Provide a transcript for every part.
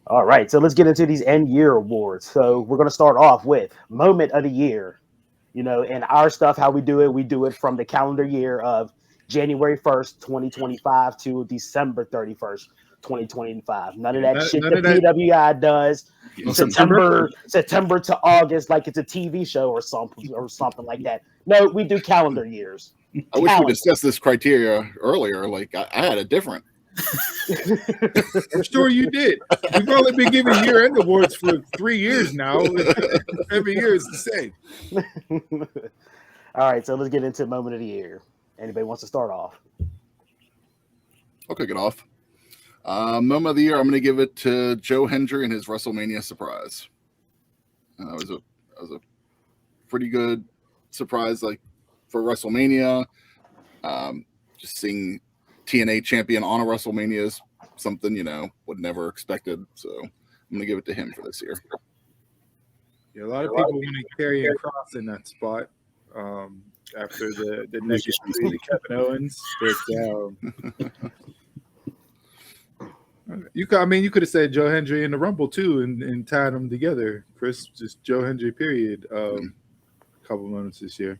All right, so let's get into these end year awards. So we're going to start off with moment of the year. And our stuff, how we do it from the calendar year of January 1st, 2025 to December 31st, 2025. None of Yeah, that shit none the of that. PWI does. Yeah. September to August, like it's a TV show or something like that. No, we do calendar years. I wish we Calendar. discussed this criteria earlier. Like I had a different. I'm sure you did. We've only been giving year-end awards for 3 years now. Every year is the same. All right, so let's get into moment of the year. Anybody wants to start off? I'll kick it off. Moment of the year, I'm going to give it to Joe Hendry and his WrestleMania surprise. It was a pretty good surprise, like for WrestleMania. Just seeing TNA champion on a WrestleMania is something would never expected. So I'm going to give it to him for this year. Yeah, a lot of people want to carry and cross in that spot after the neck injury to Kevin Owens. But you could have said Joe Hendry in the Rumble too, and tied them together. Chris, just Joe Hendry. Period. A couple moments this year.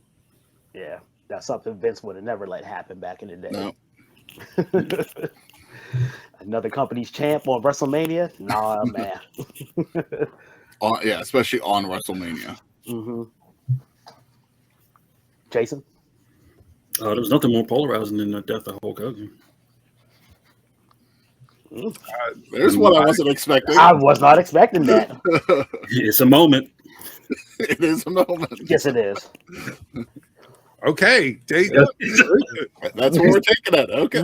Yeah, that's something Vince would have never let happen back in the day. No. Another company's champ on WrestleMania? Nah, man. Especially on WrestleMania. Mm-hmm. Jason? There was nothing more polarizing than the death of Hulk Hogan. There's what I wasn't expecting. I was not expecting that. It's a moment. It is a moment. Yes, it is. Okay, that's where we're taking it. Okay,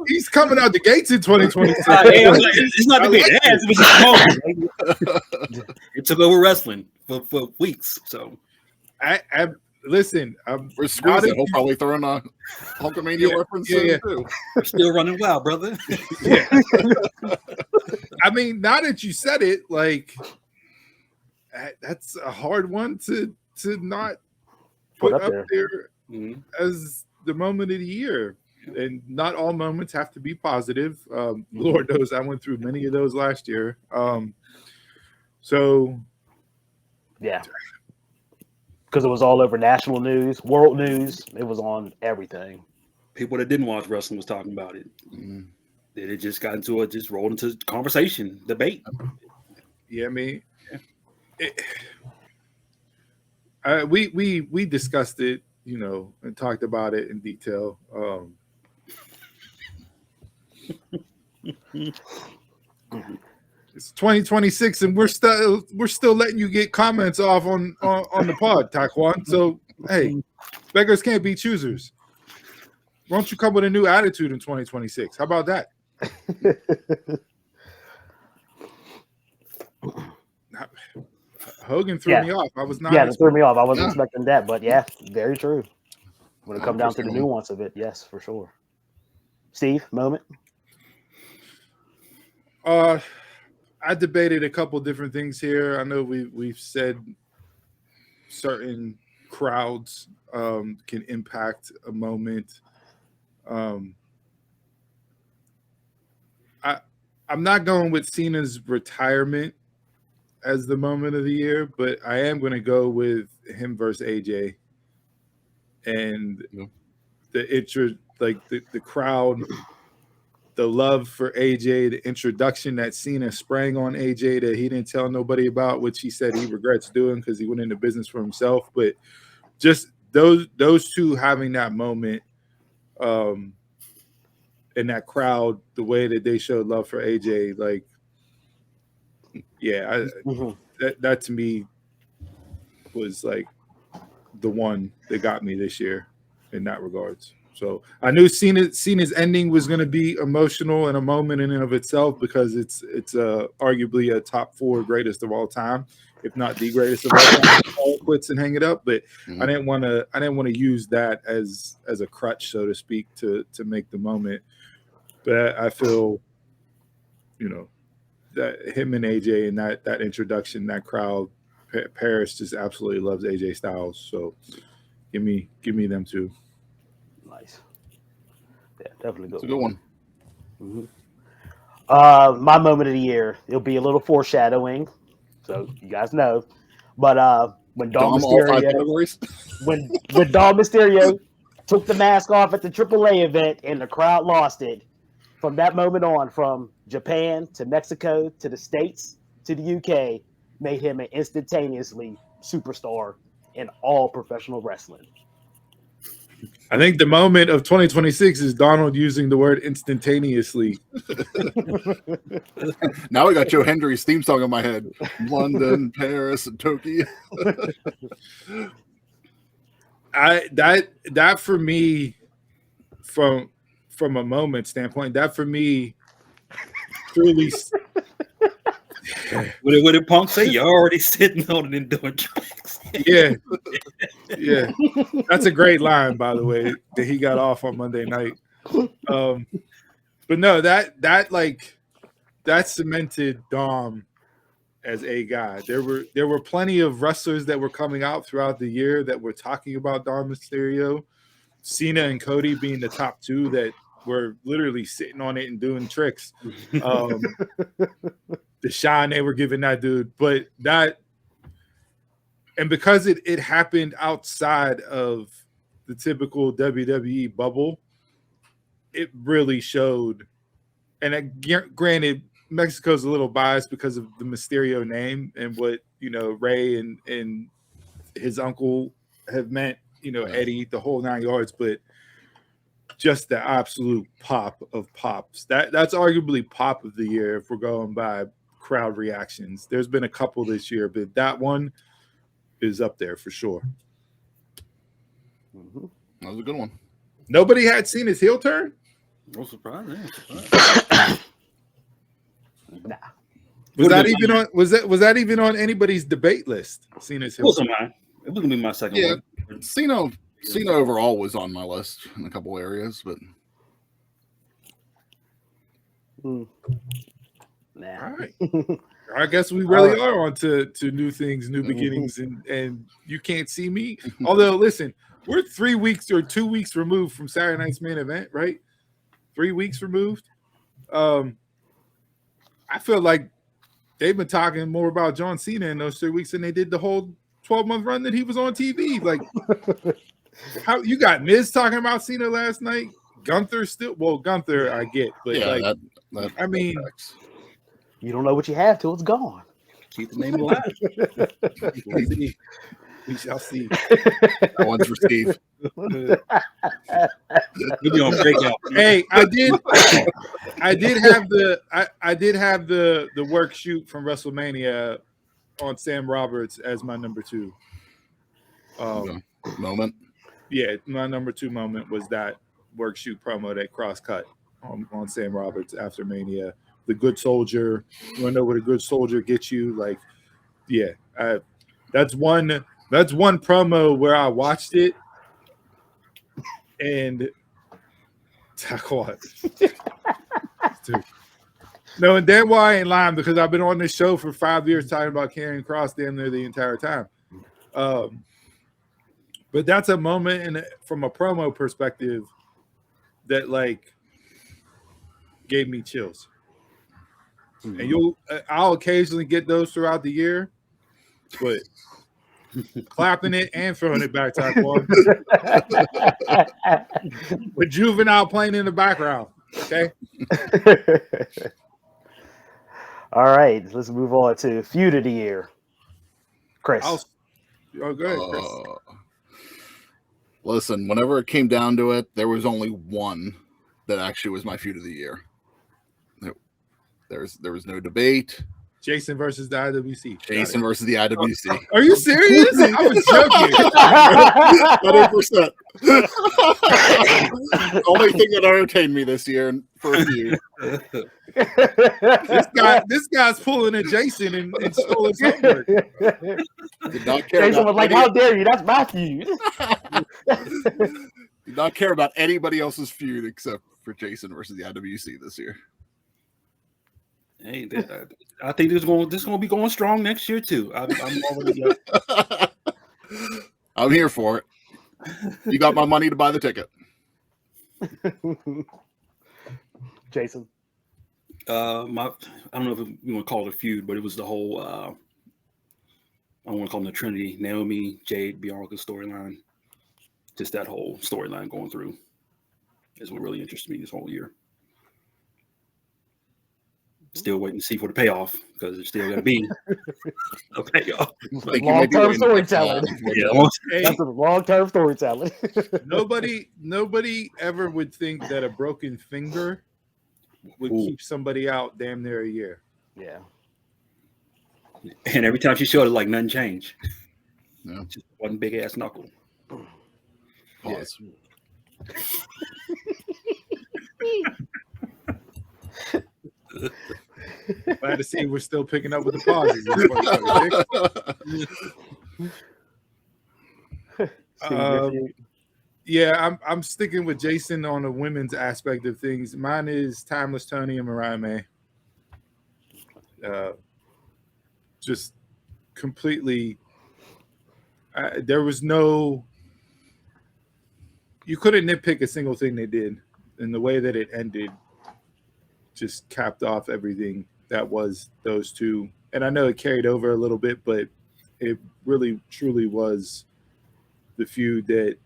he's coming out the gates in 2026. It's not to be an ass. It was just a moment. It took over wrestling for weeks. So, I listen. We're squeezing. He'll probably throw in a Hulkamania reference too. We're still running wild, brother. Yeah. I mean, now that you said it, like that's a hard one to not put up there as the moment of the year. And not all moments have to be positive. Lord knows I went through many of those last year. So yeah, because it was all over national news, world news. It was on everything. People that didn't watch wrestling was talking about it. It just got into just rolled into conversation, debate. Yeah, I mean, we discussed it, and talked about it in detail. It's 2026, and we're still letting you get comments off on the pod, Taekwon. So hey, beggars can't be choosers. Why don't you come with a new attitude in 2026? How about that? Hogan threw me off. I was not. Yeah, it threw me off. I wasn't expecting that, but yeah, very true. When it comes down to the nuance of it, yes, for sure. Steve, moment. I debated a couple different things here. I know we've said certain crowds can impact a moment. I'm not going with Cena's retirement as the moment of the year, but I am going to go with him versus AJ and the interest, like the crowd, the love for AJ, the introduction that Cena sprang on AJ that he didn't tell nobody about, which he said he regrets doing because he went into business for himself. But just those two having that moment, in that crowd, the way that they showed love for AJ, like, yeah, that to me was like the one that got me this year in that regards. So I knew Cena's ending was going to be emotional and a moment in and of itself because it's arguably a top 4 greatest of all time, if not the greatest of all time. All quits and hang it up, but I didn't want to use that as a crutch, so to speak, to make the moment. But I feel, that him and AJ and that introduction, that crowd, Paris just absolutely loves AJ Styles. So give me them two. Nice. Yeah, definitely good. It's a good one. My moment of the year, it'll be a little foreshadowing, so you guys know. But when Dom, all 5 categories. when Dom Mysterio took the mask off at the AAA event and the crowd lost it, from that moment on, from Japan to Mexico to the States to the UK, made him an instantaneously superstar in all professional wrestling. I think the moment of 2026 is Donald using the word instantaneously. Now I got Joe Hendry's theme song in my head. London, Paris, and Tokyo. That for me, from a moment standpoint, that for me truly. What did Punk say? You're already sitting on it and doing tricks. Yeah. That's a great line, by the way, that he got off on Monday night. But no, that cemented Dom as a guy. There were plenty of wrestlers that were coming out throughout the year that were talking about Dom Mysterio, Cena and Cody being the top 2 that were literally sitting on it and doing tricks. The shine they were giving that dude, but that, and because it happened outside of the typical WWE bubble, it really showed. And granted, Mexico's a little biased because of the Mysterio name and what Ray and his uncle have meant. Eddie, the whole 9 yards, but just the absolute pop of pops. That's arguably pop of the year if we're going by crowd reactions. There's been a couple this year, but that one is up there for sure. Mm-hmm. That was a good one. Nobody had seen his heel turn? No surprise. Nah. Was that even on anybody's debate list? Seen his heel turn? It was gonna be my second one. Cena overall was on my list in a couple areas, but nah. All right. I guess we really are on to new things, new beginnings, and you can't see me. Although, listen, we're 3 weeks or 2 weeks removed from Saturday night's main event, right? 3 weeks removed. I feel like they've been talking more about John Cena in those 3 weeks than they did the whole 12-month run that he was on TV. Like, how you got Miz talking about Cena last night? Gunther Gunther I get, but yeah, I mean, you don't know what you have till it's gone. Keep the name alive. we shall see. That one's for Steve. We'll be on breakout. Hey, I did have the work shoot from WrestleMania on Sam Roberts as my number 2. Moment. Yeah, my number 2 moment was that work shoot promo that cross-cut on Sam Roberts after Mania. The good soldier. You want to know what a good soldier gets you? Like, yeah, that's one promo where I watched it and what? No, and then why I ain't lying, because I've been on this show for 5 years talking about Karrion Kross damn near the entire time. But that's a moment from a promo perspective that like gave me chills. Mm-hmm. And I'll occasionally get those throughout the year, but clapping it and throwing it back, Taquan. With Juvenile playing in the background. Okay. All right, let's move on to Feud of the Year. Chris. Go ahead, Chris. Listen, whenever it came down to it, there was only one that actually was my Feud of the Year. There was no debate. Jason versus the IWC. Jason versus the IWC. Are you serious? I was joking. 100%. Only thing that entertained me this year for a feud. This guy's pulling a Jason and stole his homework. Did not care. Jason was like, "How dare you? That's my feud." Did not care about anybody else's feud except for Jason versus the IWC this year. Hey, I think this is going to be going strong next year too. I'm already. I'm here for it. You got my money to buy the ticket. Jason. I don't know if you want to call it a feud, but it was the whole. I don't want to call them the Trinity, Naomi, Jade, Bianca storyline. Just that whole storyline going through is what really interested me this whole year. Still waiting to see for the payoff because there's still going to be a payoff. Long-term storytelling. Yeah, Hey, That's a long-term storytelling. nobody ever would think that a broken finger would Ooh. keep somebody out damn near a year. Yeah. And every time she showed it, like nothing changed. Yeah. Just one big ass knuckle. Pause. Glad to see we're still picking up with the pauses. Yeah, I'm sticking with Jason on the women's aspect of things. Mine is Timeless Tony and Mariah May. Just completely. There was no. You couldn't nitpick a single thing they did, and the way that it ended just capped off everything that was those two. And I know it carried over a little bit, but it really, truly was the feud that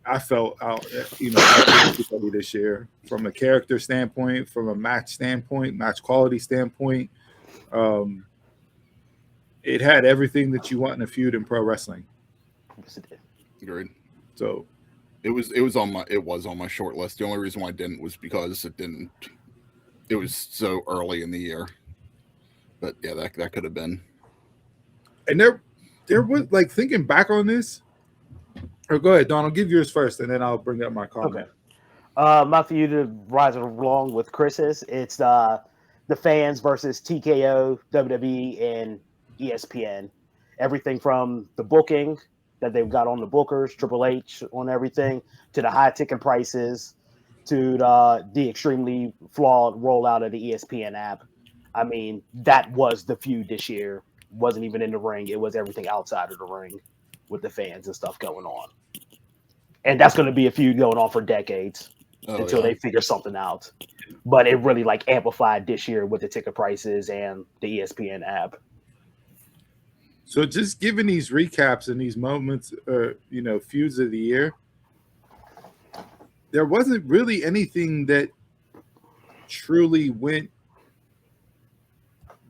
I felt out, everybody this year from a character standpoint, from a match standpoint, match quality standpoint. It had everything that you want in a feud in pro wrestling. Agreed. So it was on my short list. The only reason why I didn't was because it was so early in the year. But yeah, that could have been. And there was, like, thinking back on this. Or go ahead, Don. I'll give yours first, and then I'll bring up my comment. Okay. My feud to rise along with Chris's. It's the fans versus TKO, WWE, and ESPN. Everything from the booking that they've got on the bookers, Triple H on everything, to the high ticket prices, to the extremely flawed rollout of the ESPN app. I mean, that was the feud this year. Wasn't even in the ring. It was everything outside of the ring with the fans and stuff going on. And that's going to be a feud going on for decades until they figure something out. But it really like amplified this year with the ticket prices and the ESPN app. So just giving these recaps and these moments, feuds of the year, there wasn't really anything that truly went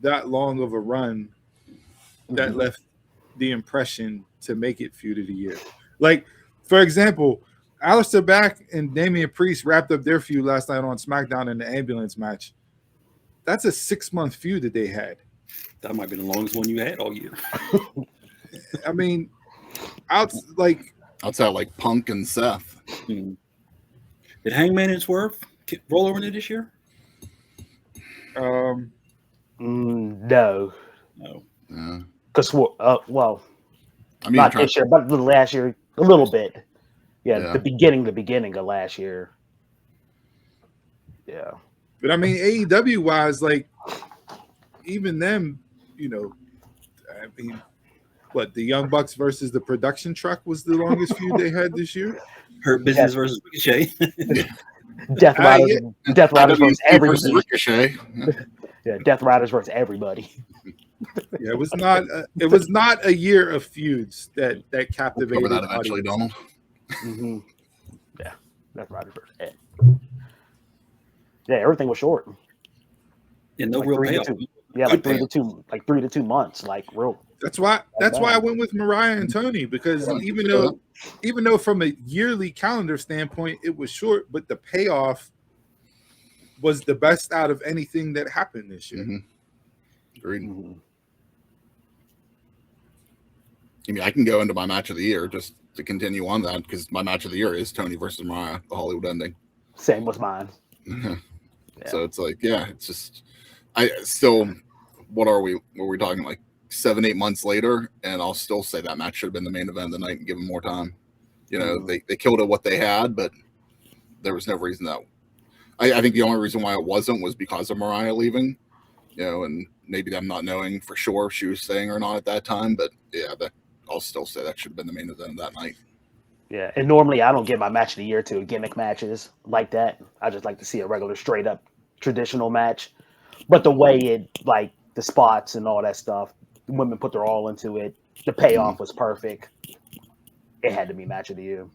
that long of a run that left the impression to make it feud of the year. Like, for example, Aleister Black and Damian Priest wrapped up their feud last night on SmackDown in the ambulance match. That's a 6-month feud that they had. That might be the longest one you had all year. I mean, outside like Punk and Seth. Did Hangman and Swerve roll over into this year? No. Because I mean, not this year, but last year a little bit. Yeah, the beginning of last year. Yeah. But I mean, AEW wise, like, even them, I mean, what, the Young Bucks versus the production truck was the longest feud they had this year? Hurt Business versus Ricochet. Death Riders versus everybody. Ricochet. Yeah, Death Riders versus everybody. Yeah, it was not a year of feuds that captivated. We'll cover that eventually, Donald. Mm-hmm. Yeah, Death Riders versus Ed. Yeah, everything was short. Yeah, no like real payoff. Yeah, like 3 to 2 months, like real. That's why I went with Mariah and Tony, because even though from a yearly calendar standpoint it was short, but the payoff was the best out of anything that happened this year. Mm-hmm. Agreed. Mm-hmm. I mean, I can go into my match of the year just to continue on that, because my match of the year is Tony versus Mariah, the Hollywood ending. Same with mine. Yeah. So it's like, it's just, I still, what are we talking, like 7-8 months later, and I'll still say that match should have been the main event of the night and give them more time. They killed it what they had, but there was no reason that. I think the only reason why it wasn't was because of Mariah leaving, and maybe them not knowing for sure if she was staying or not at that time. But I'll still say that should have been the main event of that night. Yeah, and normally I don't give my match of the year to gimmick matches like that. I just like to see a regular straight up traditional match, but the way it, like the spots and all that stuff, the women put their all into it. The payoff was perfect. It had to be match of the year.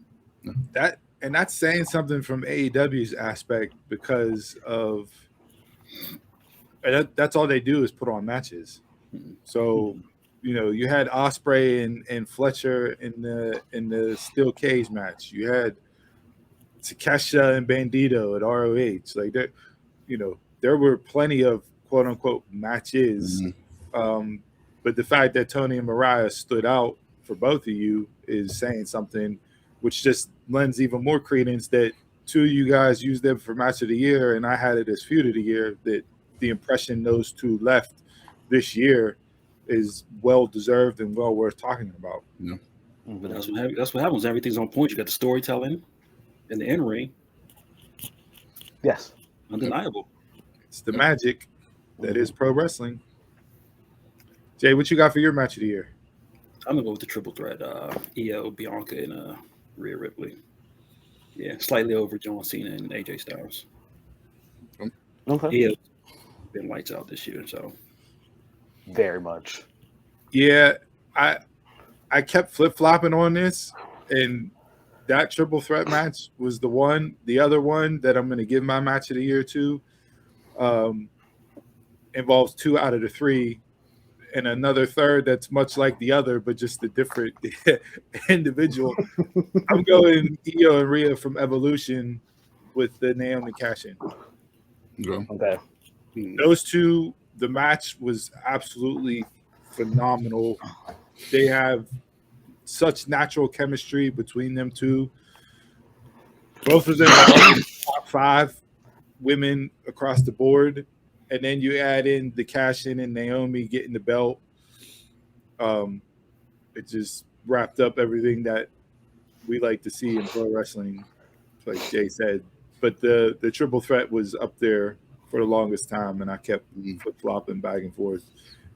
That's saying something from AEW's aspect because of that's all they do is put on matches. So, you had Osprey and Fletcher in the steel cage match. You had Takesha and Bandito at ROH. Like there were plenty of quote unquote matches. But the fact that Tony and Mariah stood out for both of you is saying something, which just lends even more credence that two of you guys used them for match of the year, and I had it as feud of the year. That the impression those two left this year is well deserved and well worth talking about. Yeah. But that's what happens. Everything's on point. You got the storytelling and the in ring. Yes, Undeniable. It's the magic that is pro wrestling. Jay, what you got for your match of the year? I'm gonna go with the triple threat. Io, Bianca, and Rhea Ripley. Yeah, slightly over John Cena and AJ Styles. okay, Io's been lights out this year, so very much. Yeah, I kept flip flopping on this, and that triple threat match was the one. The other one that I'm going to give my match of the year to involves 2 out of the 3, and another third that's much like the other, but just a different individual. I'm going Io and Rhea from Evolution with the Naomi cash-in. Okay. Those two, the match was absolutely phenomenal. They have such natural chemistry between them two. Both of them are top 5 women across the board. And then you add in the cash-in and Naomi getting the belt. It just wrapped up everything that we like to see in pro wrestling, like Jay said. But the triple threat was up there for the longest time, and I kept flip-flopping back and forth.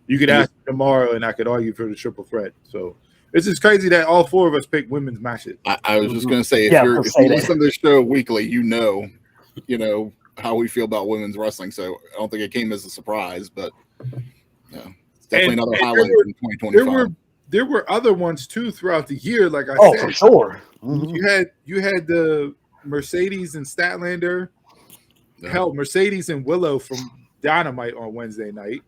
You could ask me tomorrow, and I could argue for the triple threat. So it's just crazy that all 4 of us picked women's matches. I was just going to say, if you listen to this show weekly, you know how we feel about women's wrestling. So I don't think it came as a surprise, but it's definitely another highlight in 2025. There were other ones too throughout the year. Like I said, for sure. You had the Mercedes and Statlander. Hell, Mercedes and Willow from Dynamite on Wednesday night.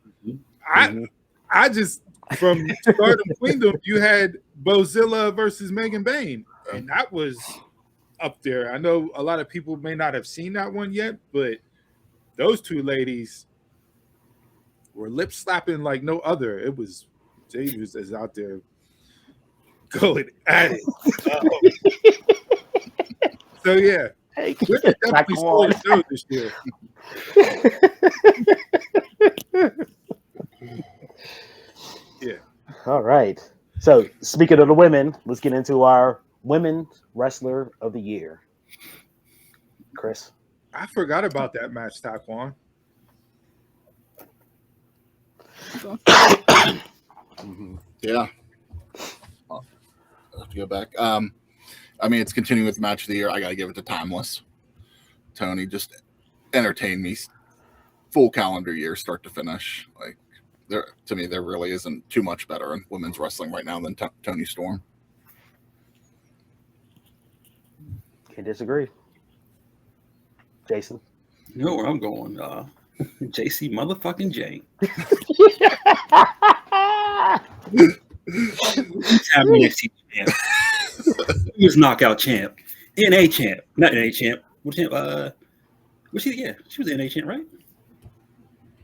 I just from Stardom Queendom, you had Bozilla versus Megan Bain, and that was up there. I know a lot of people may not have seen that one yet, but those two ladies were lip slapping like no other. It was James is out there going at it. So yeah, women definitely stole the show this year. Yeah. All right. So speaking of the women, let's get into our women's wrestler of the year. Chris. I forgot about that match, Taquan. Yeah. I'll have to go back. I mean, it's continuing with match of the year. I got to give it to Timeless. Tony just entertained me full calendar year, start to finish. Like, to me, there really isn't too much better in women's wrestling right now than Tony Storm. Can't disagree. Jason. You know where I'm going? JC motherfucking J. Have NXT champ. He was knockout champ. NA champ. Not NA champ. What champ? Was she? Yeah, she was the NA champ, right?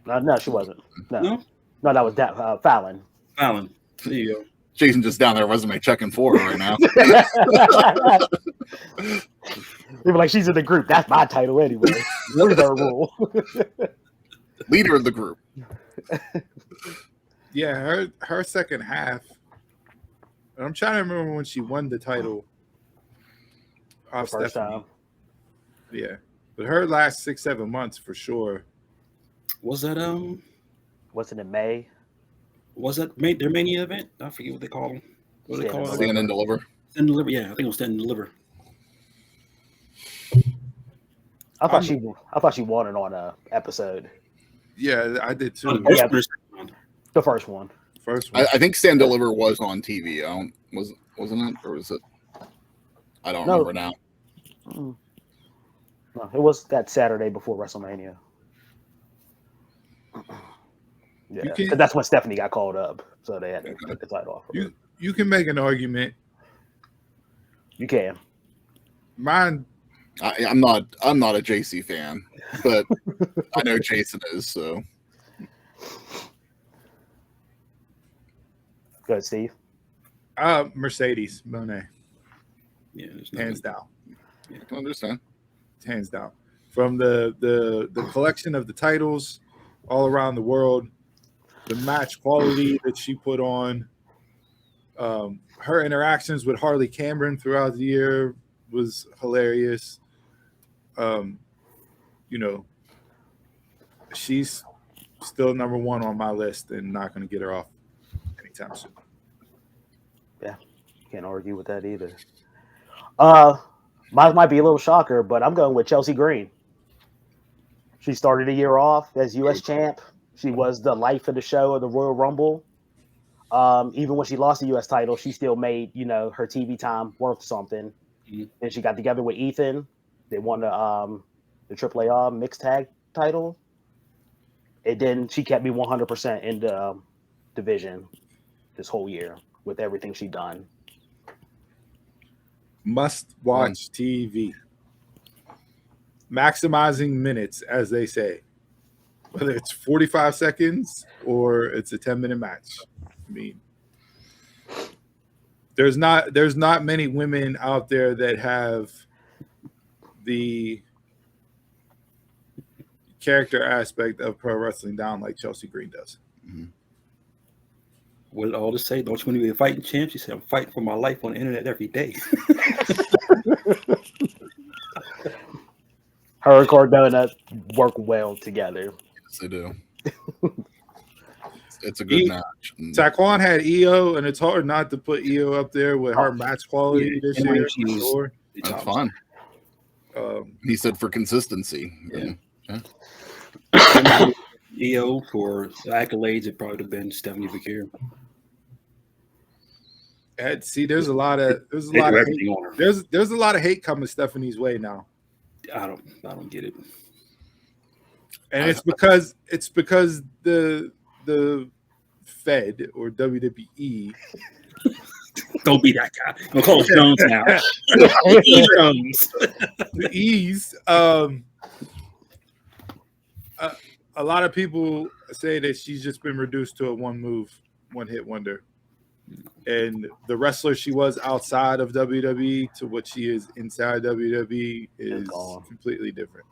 No, she wasn't. No, that was Fallon. Fallon. There you go. Jason just down there resume checking for her right now. They were like, she's in the group. That's my title anyway. What is our rule? Leader of the group. Yeah, her second half. I'm trying to remember when she won the title off First Stephanie. time. Yeah, but her last 6-7 months for sure. Was that Wasn't it May? Was that their mania event? I forget what they call them. What do they call it? Stand and deliver. Stand and deliver. Yeah, I think it was stand and deliver. I thought she won it on a episode. Yeah, I did too. Yeah. The first one. First one. I think Stand Deliver was on TV. Wasn't it, or was it? I don't remember now. No, it was that Saturday before WrestleMania. Yeah, because that's when Stephanie got called up, so they had to take the title off. You can make an argument. You can. Mine. I'm not a JC fan, but I know Jason is. So go ahead, Steve. Mercedes Monet. Yeah, hands down. I can understand. Hands down. From the collection of the titles all around the world, the match quality that she put on, her interactions with Harley Cameron throughout the year was hilarious. She's still number one on my list and not going to get her off anytime soon. Yeah, can't argue with that either. Mine might be a little shocker, but I'm going with Chelsea Green. She started the year off as U.S. champ. She was the life of the show of the Royal Rumble. Even when she lost the U.S. title, she still made, her TV time worth something. Mm-hmm. And she got together with Ethan. They won the AAA mixed tag title. And then she kept me 100% in the division this whole year with everything she done. Must watch TV. Maximizing minutes, as they say. Whether it's 45 seconds or it's a 10-minute match. I mean, there's not many women out there that have the character aspect of pro wrestling down like Chelsea Green does. Mm-hmm. Well, all to say, don't you want to be a fighting champ? She said, I'm fighting for my life on the internet every day. Her and Cardona work well together. Yes, they do. It's a good match. Taquan had EO, and it's hard not to put EO up there with her match quality this year. Sure. That's fine. He said for consistency. Yeah. EO for accolades, it probably would have been Stephanie Bakir. See, there's a lot of hate coming Stephanie's way now. I don't get it. And it's because the Fed or WWE. Don't be that guy. Don't call us Jones now. Jones. The E's. A lot of people say that she's just been reduced to a one-hit wonder. And the wrestler she was outside of WWE to what she is inside WWE is completely different.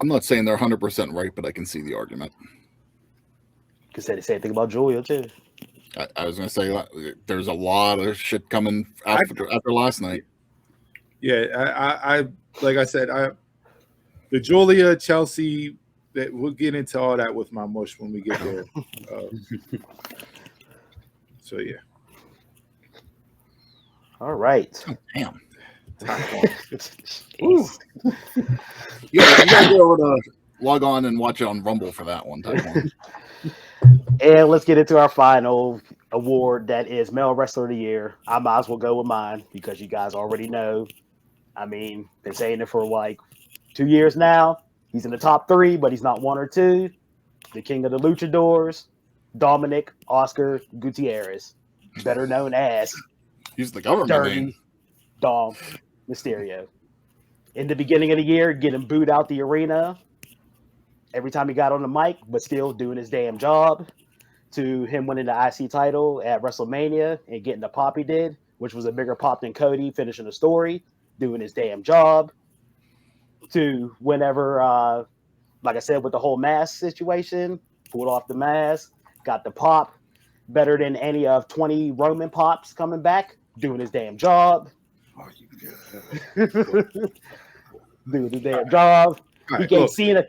I'm not saying they're 100% right, but I can see the argument. You can say the same thing about Julia, too. I was going to say there's a lot of shit coming after last night. Yeah, I like I said, the Julia, Chelsea, that we'll get into all that with my mush when we get there. So yeah. All right. Oh, damn. You gotta go over to log on and watch it on Rumble for that one. And let's get into our final award, that is Male Wrestler of the Year. I might as well go with mine because you guys already know. I mean, been saying it for like 2 years now. He's in the top 3, but he's not 1 or 2. The king of the luchadors, Dominic Oscar Gutierrez, better known as he's the government Dirty name. Dom Mysterio. In the beginning of the year, getting booed out the arena every time he got on the mic, but still doing his damn job, to him winning the IC title at WrestleMania and getting the pop he did, which was a bigger pop than Cody finishing the story, doing his damn job, to whenever, like I said, with the whole mask situation, pulled off the mask, got the pop, better than any of 20 Roman pops coming back, doing his damn job. Doing his damn job. He gave Cena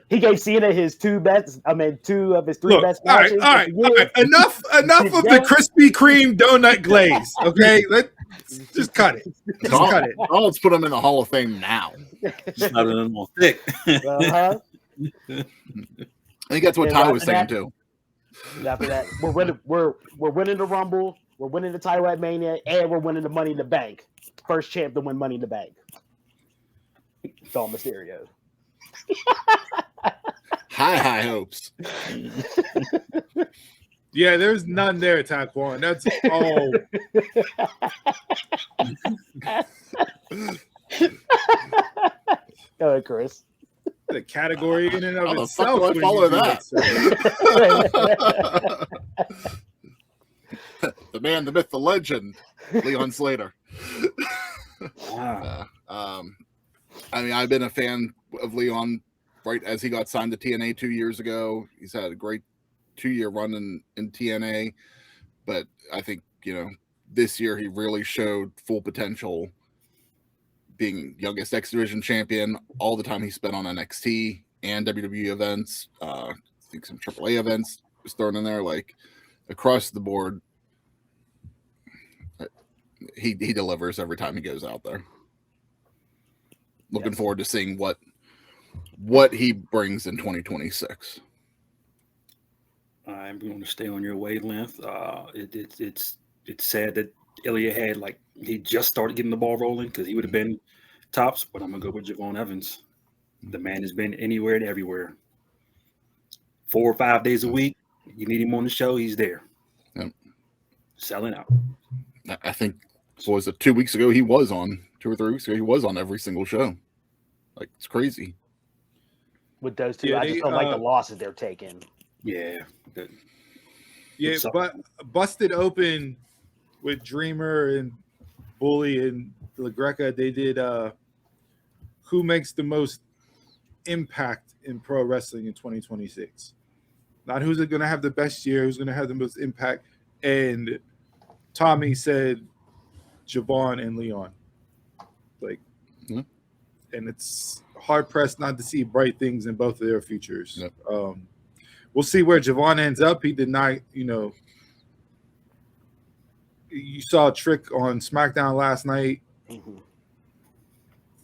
his 2 of his 3 best matches. All right. Enough of the Krispy Kreme donut glaze. Okay, let's just cut it. Let's put him in the Hall of Fame now. Just not a more thick. Uh-huh. I think that's what And Ty after was saying that- too. And after that, we're winning the Rumble, we're winning the title at Mania, and we're winning the Money in the Bank. First champ to win Money in the Bank. Dom Mysterio. High hopes. Yeah, there's none there, Taquan. That's all. Go ahead, Chris. The category in and of How the fuck itself. do I when follow you do that? so. The man, the myth, the legend, Leon Slater. Wow. I mean, I've been a fan of Leon right as he got signed to TNA 2 years ago. He's had a great 2-year run in TNA, but I think, this year he really showed full potential, being youngest X Division champion, all the time he spent on NXT and WWE events. I think some AAA events was thrown in there, like across the board. He delivers every time he goes out there. Looking forward to seeing what he brings in 2026. I'm going to stay on your wavelength. It's sad that Elliott had he just started getting the ball rolling because he would have been tops, but I'm gonna go with Javon Evans. The man has been anywhere and everywhere. 4 or 5 days a week. You need him on the show, he's there. Yep. Selling out. I think, what was it, 2 weeks ago, he was on, 2 or 3 weeks ago, he was on every single show. Like, it's crazy. With those two, Yeah, I just don't like the losses they're taking. Yeah. Good. Yeah, but busted open with Dreamer and Bully and LaGreca. They did who makes the most impact in pro wrestling in 2026. Not who's going to have the best year, who's going to have the most impact. And Tommy said Javon and Leon. And it's hard pressed not to see bright things in both of their futures. Yep. We'll see where Javon ends up. He did not, you saw a Trick on SmackDown last night. Mm-hmm.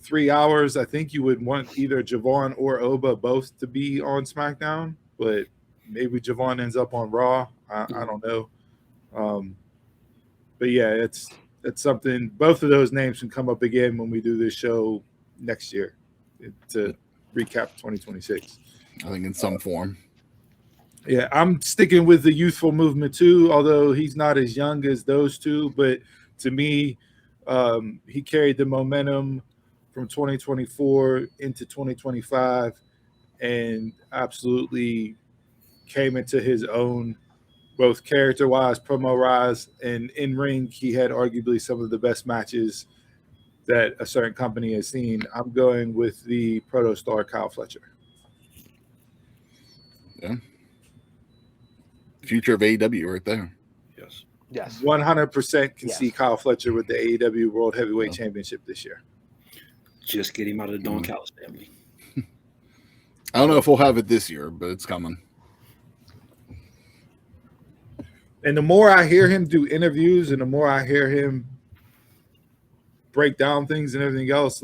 3 hours. I think you would want either Javon or Oba both to be on SmackDown, but maybe Javon ends up on Raw. I don't know. But yeah, it's something. Both of those names can come up again when we do this show next year to recap 2026. I think in some form. Yeah, I'm sticking with the youthful movement too, although he's not as young as those two. But to me, he carried the momentum from 2024 into 2025 and absolutely came into his own, both character-wise, promo-wise, and in-ring. He had arguably some of the best matches that a certain company has seen. I'm going with the proto-star Kyle Fletcher. Yeah. Future of AEW right there. Yes. 100% can Yes. see Kyle Fletcher with the AEW World Heavyweight Championship this year. Just get him out of the Don Callis family. I don't know if we'll have it this year, but it's coming. And the more I hear him do interviews and the more I hear him break down things and everything else,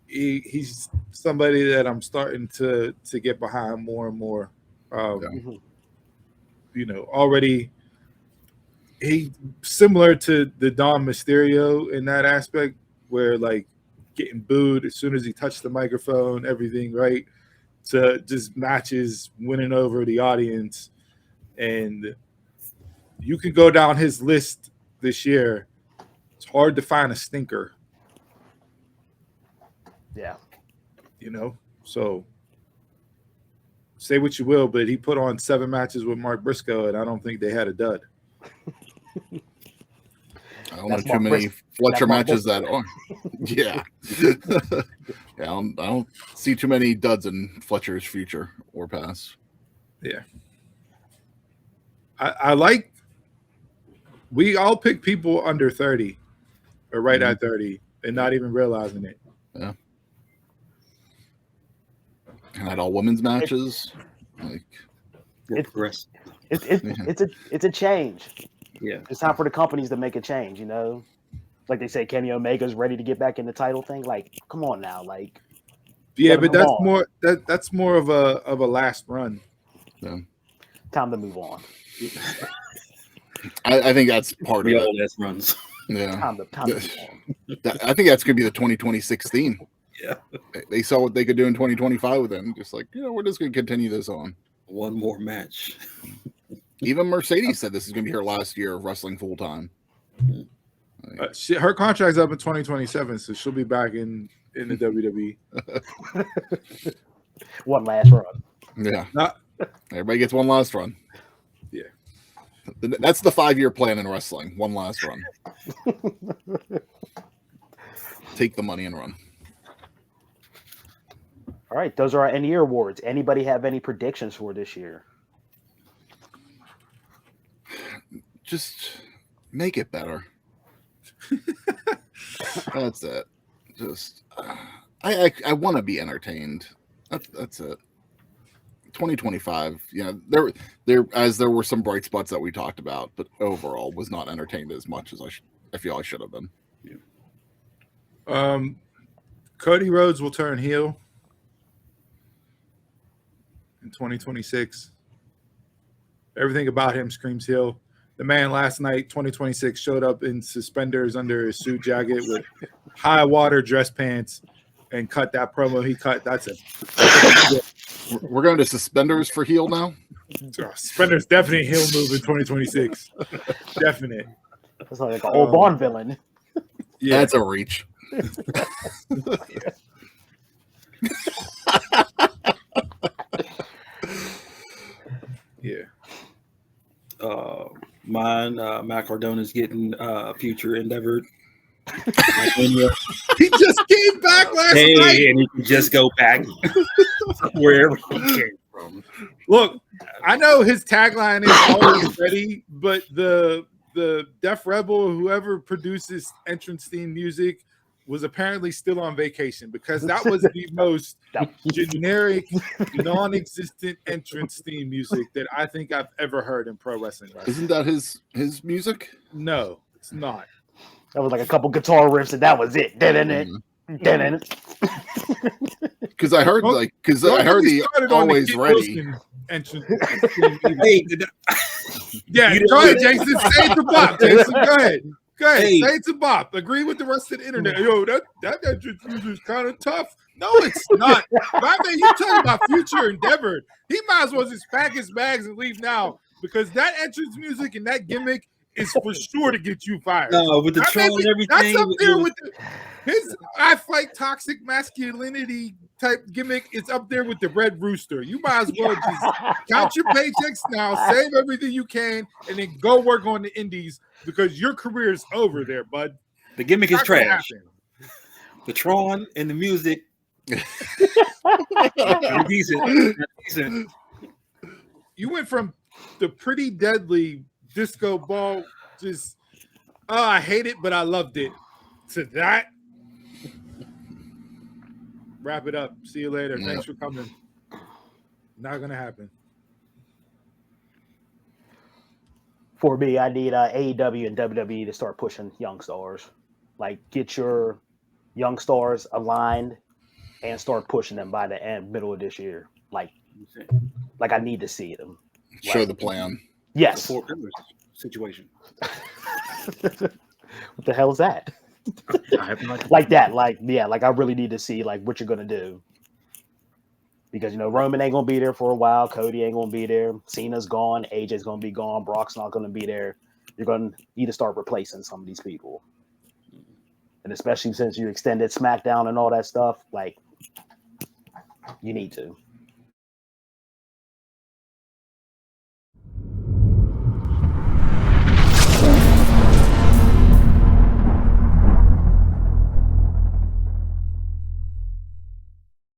he's somebody that I'm starting to get behind more and more. Already he similar to the Dom Mysterio in that aspect, where getting booed as soon as he touched the microphone, everything right, to just matches winning over the audience. And you can go down his list this year. It's hard to find a stinker. Yeah. So say what you will, but he put on 7 matches with Mark Briscoe, and I don't think they had a dud. I don't know too many Fletcher matches that are. Yeah. Yeah, I don't see too many duds in Fletcher's future or past. Yeah. I like, we all pick people under 30 or right at 30 and not even realizing it. Yeah. And had all women's matches. It's a change. Yeah. It's time for the companies to make a change, Like they say, Kenny Omega's ready to get back in the title thing. Like, come on now, like. Yeah, Let but him that's move on. more that's more of a last run. Yeah. Time to move on. I think that's part of We it. all last runs. Yeah. Time to move on. I think that's going to be the 2026 theme. Yeah. They saw what they could do in 2025 with him. Just like, we're just going to continue this on. One more match. Even Mercedes said this is going to be her last year of wrestling full time. Her contract's up in 2027, so she'll be back in the WWE. One last run. Yeah. Not, Everybody gets one last run. yeah. That's the 5-year plan in wrestling. One last run. Take the money and run. All right, those are our end of year awards. Anybody have any predictions for this year? Just make it better. That's it. Just I want to be entertained. That's it. 2025, there were some bright spots that we talked about, but overall was not entertained as much as I feel I should have been. Cody Rhodes will turn heel in 2026. Everything about him screams heel. The man last night, 2026, showed up in suspenders under his suit jacket with high water dress pants and cut that promo he cut. That's it. We're going to suspenders for heel now. Suspenders definitely a heel move in 2026. Definite. That's like an old Bond villain. Yeah, that's a reach. Yeah. Mine, Matt Cardona's getting future endeavored. He just came back last night. And he can just go back wherever he came from. Look, I know his tagline is always ready, but the Def Rebel, whoever produces entrance theme music, was apparently still on vacation because that was the most generic, non-existent entrance theme music that I think I've ever heard in pro wrestling. Isn't that his music? No, it's not. That was like a couple guitar riffs, and that was it. Because I heard the always ready. Entrance yeah, go ahead, Jason. Say it to Bob. Jason, go ahead. Go ahead. Hey. Say it to Bob. Agree with the rest of the internet. Yo, that entrance music is kind of tough. No, it's not. My man, you talking about future endeavor. He might as well just pack his bags and leave now because that entrance music and that gimmick is for sure to get you fired. No, with the Tron and everything. That's up there with his I fight toxic masculinity type gimmick. It's up there with the Red Rooster. You might as well just count your paychecks now, save everything you can, and then go work on the indies because your career is over there, bud. The gimmick is Not gonna trash. happen. The Tron and the music. decent. You went from the pretty deadly disco ball, just I hate it, but I loved it, to that. Wrap it up. See you later. Yeah. Thanks for coming. Not gonna happen. For me, I need AEW and WWE to start pushing young stars. Like, get your young stars aligned and start pushing them by the middle of this year. Like I need to see them. Show the plan. Yes. The Four Pillars situation. What the hell is that? I have no idea. Like that. Like I really need to see like what you're gonna do. Because Roman ain't gonna be there for a while, Cody ain't gonna be there, Cena's gone, AJ's gonna be gone, Brock's not gonna be there. You're gonna need to start replacing some of these people. And especially since you extended SmackDown and all that stuff, like you need to.